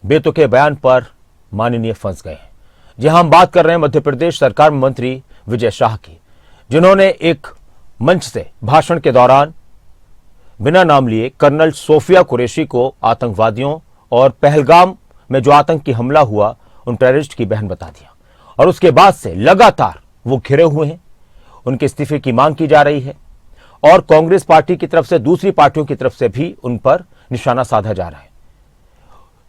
बेतुके बयान पर माननीय फंस गए हैं। जी हम बात कर रहे हैं मध्य प्रदेश सरकार में मंत्री विजय शाह की, जिन्होंने एक मंच से भाषण के दौरान बिना नाम लिए कर्नल सोफिया कुरैशी को आतंकवादियों और पहलगाम में जो आतंकी हमला हुआ उन टेररिस्ट की बहन बता दिया और उसके बाद से लगातार वो घिरे हुए हैं। उनके इस्तीफे की मांग की जा रही है और कांग्रेस पार्टी की तरफ से, दूसरी पार्टियों की तरफ से भी उन पर निशाना साधा जा रहा है।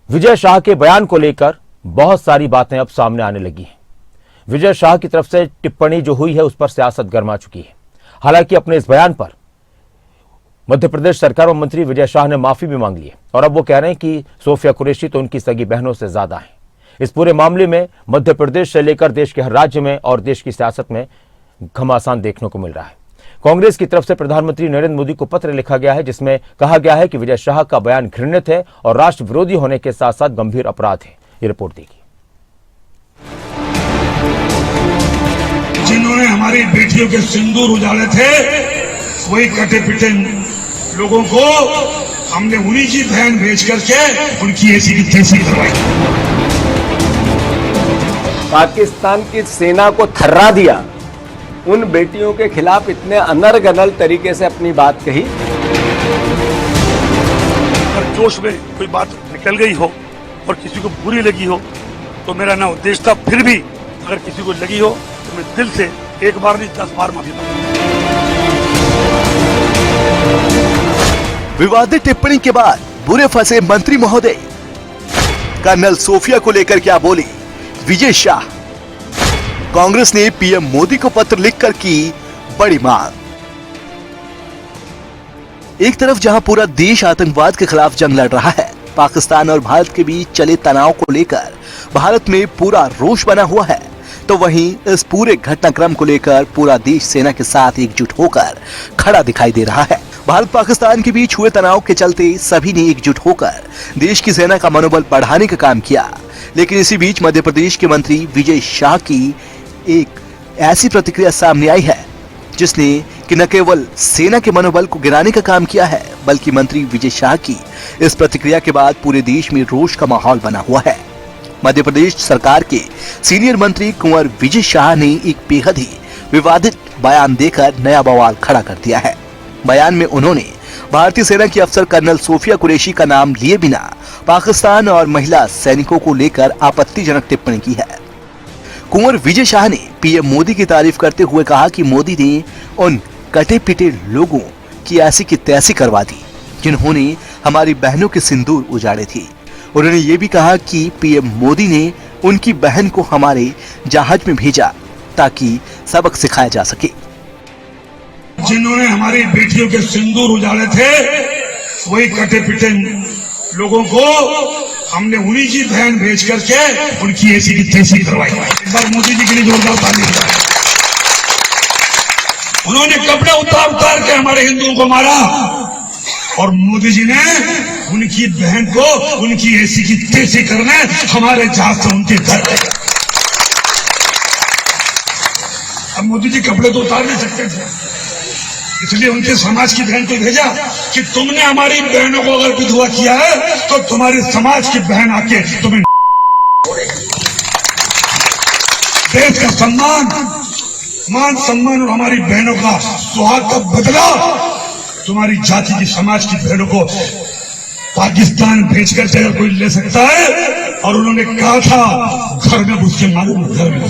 विजय शाह के बयान को लेकर बहुत सारी बातें अब सामने आने लगी हैं। विजय शाह की तरफ से टिप्पणी जो हुई है उस पर सियासत गर्मा चुकी है। हालांकि अपने इस बयान पर मध्य प्रदेश सरकार में मंत्री विजय शाह ने माफी भी मांग ली है और अब वो कह रहे हैं कि सोफिया कुरैशी तो उनकी सगी बहनों से ज्यादा है। इस पूरे मामले में मध्य प्रदेश से लेकर देश के हर राज्य में और देश की सियासत में घमासान देखने को मिल रहा है। कांग्रेस की तरफ से प्रधानमंत्री नरेंद्र मोदी को पत्र लिखा गया है, जिसमें कहा गया है कि विजय शाह का बयान घृणित है और राष्ट्र विरोधी होने के साथ साथ गंभीर अपराध है। ये रिपोर्ट देखिए। जिन्होंने हमारी बेटियों के सिंदूर उजाड़े थे, वही कटे पिटे लोगों को हमने उन्हीं की बहन भेज करके उनकी ऐसी की तैसी करवाई। पाकिस्तान की सेना को थर्रा दिया, उन बेटियों के खिलाफ इतने अनर्गल तरीके से अपनी बात कही। अगर जोश में कोई बात निकल गई हो और किसी को बुरी लगी हो तो मेरा ना उद्देश्य था, फिर भी अगर किसी को लगी हो तो मैं दिल से एक बार नहीं 10 बार माफी मांगूंगा। विवादित टिप्पणी के बाद बुरे फंसे मंत्री महोदय। कर्नल सोफिया को लेकर क्या बोली विजय शाह। कांग्रेस ने पीएम मोदी को पत्र लिखकर की बड़ी मांग। एक तरफ जहां पूरा देश आतंकवाद के खिलाफ जंग लड़ रहा है, पाकिस्तान और भारत के बीच चले तनाव को लेकर भारत में पूरा रोष बना हुआ है, तो वहीं इस पूरे घटनाक्रम को लेकर पूरा देश सेना के साथ एकजुट होकर खड़ा दिखाई दे रहा है। भारत पाकिस्तान के बीच हुए तनाव के चलते सभी ने एकजुट होकर देश की सेना का मनोबल बढ़ाने का काम किया। लेकिन इसी बीच मध्य प्रदेश के मंत्री विजय शाह की एक ऐसी प्रतिक्रिया सामने आई है जिसने कि न केवल सेना के मनोबल को गिराने का काम किया है, बल्कि मंत्री विजय शाह की इस प्रतिक्रिया के बाद पूरे देश में रोष का माहौल बना हुआ है। मध्य प्रदेश सरकार के सीनियर मंत्री कुंवर विजय शाह ने एक बेहद ही विवादित बयान देकर नया बवाल खड़ा कर दिया है। बयान में उन्होंने भारतीय सेना की अफसर कर्नल सोफिया कुरैशी का नाम लिए बिना पाकिस्तान और महिला सैनिकों को लेकर आपत्तिजनक टिप्पणी की है। कुंवर विजय शाह ने पीएम मोदी की तारीफ करते हुए कहा कि मोदी ने उन कटे पिटे लोगों की ऐसी की तैसी करवा दी जिन्होंने हमारी बहनों के सिंदूर उजाड़े थे। उन्होंने ये भी कहा कि पीएम मोदी ने उनकी बहन को हमारे जहाज में भेजा ताकि सबक सिखाया जा सके। जिन्होंने हमारी बेटियों के सिंदूर उजाड़े थे, वही कटे पिटे लोगों को हमने उन्हीं की बहन भेज करके उनकी ऐसी की तैसी करवाई। एक बार मोदी जी के लिए जोरदार ताली बजाएं। उन्होंने कपड़े उतार उतार के हमारे हिंदुओं को मारा और मोदी जी ने उनकी बहन को उनकी ऐसी की तैसी करने हमारे जहाज से उनके घर गए। अब मोदी जी कपड़े तो उतार नहीं सकते थे, इसलिए उनके समाज की बहन को भेजा कि तुमने हमारी बहनों को अगर विधवा किया है तो तुम्हारे समाज की बहन आके तुम्हें देश का सम्मान, मान सम्मान और हमारी बहनों का सुहाग का बदला तुम्हारी जाति की समाज की बहनों को पाकिस्तान भेजकर अगर कोई ले सकता है, और उन्होंने कहा था घर में घुस के मालूम घर में।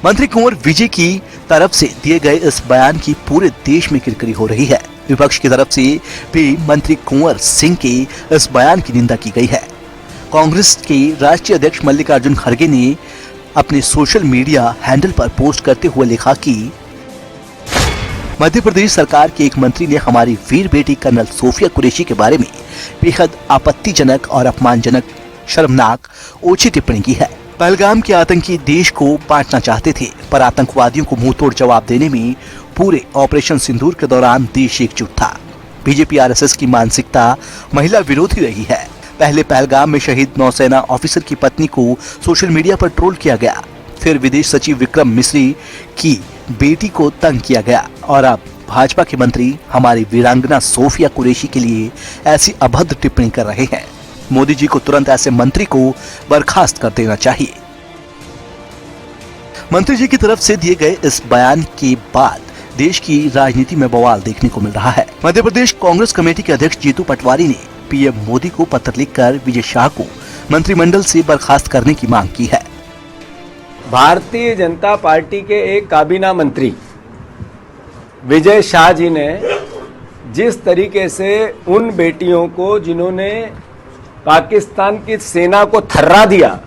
मंत्री कुंवर विजय की तरफ से दिए गए इस बयान की पूरे देश में किरकिरी हो रही है। विपक्ष की तरफ से भी मंत्री कुंवर सिंह के इस बयान की निंदा की गई है। कांग्रेस के राष्ट्रीय अध्यक्ष मल्लिकार्जुन खड़गे ने अपने सोशल मीडिया हैंडल पर पोस्ट करते हुए लिखा कि मध्य प्रदेश सरकार के एक मंत्री ने हमारी वीर बेटी कर्नल सोफिया कुरैशी के बारे में बेहद आपत्तिजनक और अपमानजनक, शर्मनाक, ओछी टिप्पणी की है। पहलगाम के आतंकी देश को बांटना चाहते थे, पर आतंकवादियों को मुंहतोड़ जवाब देने में पूरे ऑपरेशन सिंदूर के दौरान देश एकजुट था। बीजेपी आरएसएस की मानसिकता महिला विरोधी रही है। पहले पहलगाम में शहीद नौसेना ऑफिसर की पत्नी को सोशल मीडिया पर ट्रोल किया गया, फिर विदेश सचिव विक्रम मिश्री की बेटी को तंग किया गया और अब भाजपा के मंत्री हमारी वीरांगना सोफिया कुरैशी के लिए ऐसी अभद्र टिप्पणी कर रहे हैं। मोदी जी को तुरंत ऐसे मंत्री को बर्खास्त कर देना चाहिए। मंत्री जी की तरफ से दिए गए इस बयान के बाद देश की राजनीति में बवाल देखने को मिल रहा है। मध्य प्रदेश कांग्रेस कमेटी के अध्यक्ष जीतू पटवारी ने पीएम मोदी को पत्र लिखकर विजय शाह को मंत्रिमंडल से बर्खास्त करने की मांग की है। भारतीय जनता पार्टी के एक काबीना मंत्री विजय शाह जी ने जिस तरीके से उन बेटियों को जिन्होंने पाकिस्तान की सेना को थर्रा दिया,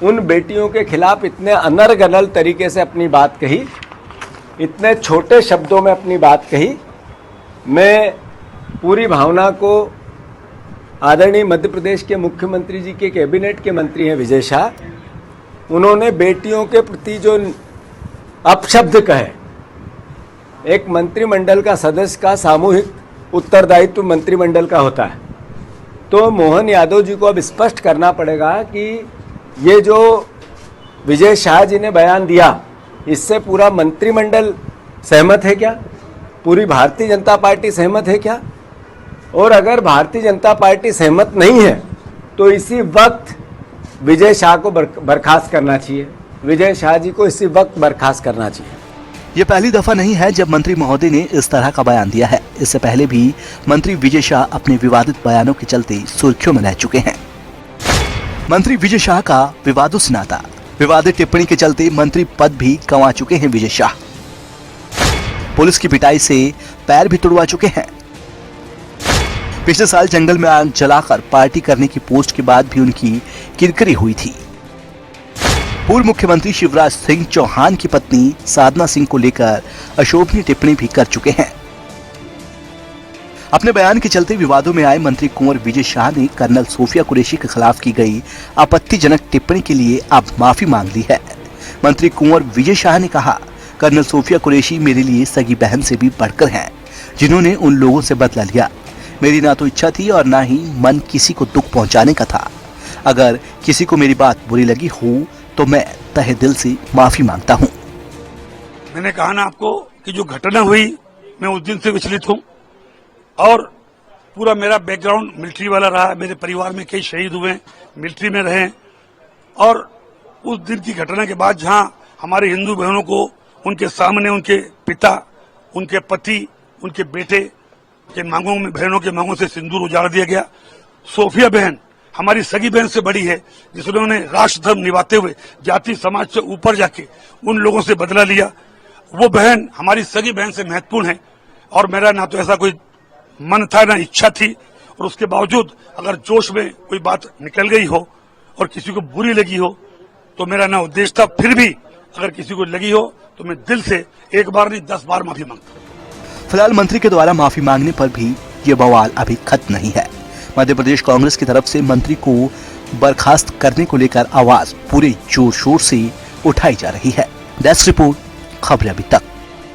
उन बेटियों के खिलाफ इतने अनर्गल तरीके से अपनी बात कही, इतने छोटे शब्दों में अपनी बात कही, मैं पूरी भावना को आदरणीय मध्य प्रदेश के मुख्यमंत्री जी के कैबिनेट के मंत्री हैं विजय शाह, उन्होंने बेटियों के प्रति जो अपशब्द कहे, एक मंत्रिमंडल का सदस्य का सामूहिक उत्तरदायित्व मंत्रिमंडल का होता है, तो मोहन यादव जी को अब स्पष्ट करना पड़ेगा कि ये जो विजय शाह जी ने बयान दिया, इससे पूरा मंत्रिमंडल सहमत है क्या? पूरी भारतीय जनता पार्टी सहमत है क्या? और अगर भारतीय जनता पार्टी सहमत नहीं है तो इसी वक्त विजय शाह को बर्खास्त करना चाहिए। विजय शाह जी को इसी वक्त बर्खास्त करना चाहिए। ये पहली दफा नहीं है जब मंत्री महोदय ने इस तरह का बयान दिया है। इससे पहले भी मंत्री विजय शाह अपने विवादित बयानों के चलते सुर्खियों में रह चुके हैं। मंत्री विजय शाह का विवादों से नाता, विवादित टिप्पणी के चलते मंत्री पद भी गंवा चुके हैं विजय शाह। पुलिस की पिटाई से पैर भी तुड़वा चुके हैं। पिछले साल जंगल में आग जलाकर पार्टी करने की पोस्ट के बाद भी उनकी किरकिरी हुई थी। पूर्व मुख्यमंत्री शिवराज सिंह चौहान की पत्नी साधना सिंह को लेकर अशोभनीय टिप्पणी भी कर चुके हैं। अपने बयान के चलते विवादों में आए मंत्री कुंवर विजय शाह ने कर्नल सोफिया कुरैशी के खिलाफ की गई आपत्तिजनक टिप्पणी के लिए अब माफी मांग ली है। मंत्री कुंवर विजय शाह ने कहा, कर्नल सोफिया कुरैशी मेरे लिए सगी बहन से भी बढ़कर हैं, जिन्होंने उन लोगों से बदला लिया। मेरी ना तो इच्छा थी और ना ही मन किसी को दुख पहुंचाने का था। अगर किसी को मेरी बात बुरी लगी हो तो मैं तहे दिल से माफी मांगता हूं। मैंने कहा ना आपको कि जो घटना हुई, मैं उस दिन से विचलित हूं और पूरा मेरा बैकग्राउंड मिलिट्री वाला रहा। मेरे परिवार में कई शहीद हुए, मिलिट्री में रहे, और उस दिन की घटना के बाद जहां हमारे हिंदू बहनों को उनके सामने उनके पिता, उनके पति, उनके बेटे के मांगों में, बहनों के मांगों से सिंदूर उजाड़ दिया गया। सोफिया बहन हमारी सगी बहन से बड़ी है, जिन्होंने राष्ट्र धर्म निभाते हुए जाति समाज से ऊपर जाके उन लोगों से बदला लिया। वो बहन हमारी सगी बहन से महत्वपूर्ण है, और मेरा ना तो ऐसा कोई मन था ना इच्छा थी, और उसके बावजूद अगर जोश में कोई बात निकल गई हो और किसी को बुरी लगी हो तो मेरा ना उद्देश्य था। फिर भी अगर किसी को लगी हो तो मैं दिल से एक बार नहीं 10 बार माफी मांगता हूं। फिलहाल मंत्री के द्वारा माफी मांगने पर भी ये बवाल अभी खत्म नहीं है। मध्य प्रदेश कांग्रेस की तरफ से मंत्री को बर्खास्त करने को लेकर आवाज पूरे जोर शोर से उठाई जा रही है। डेस्क रिपोर्ट, खबरें अभी तक।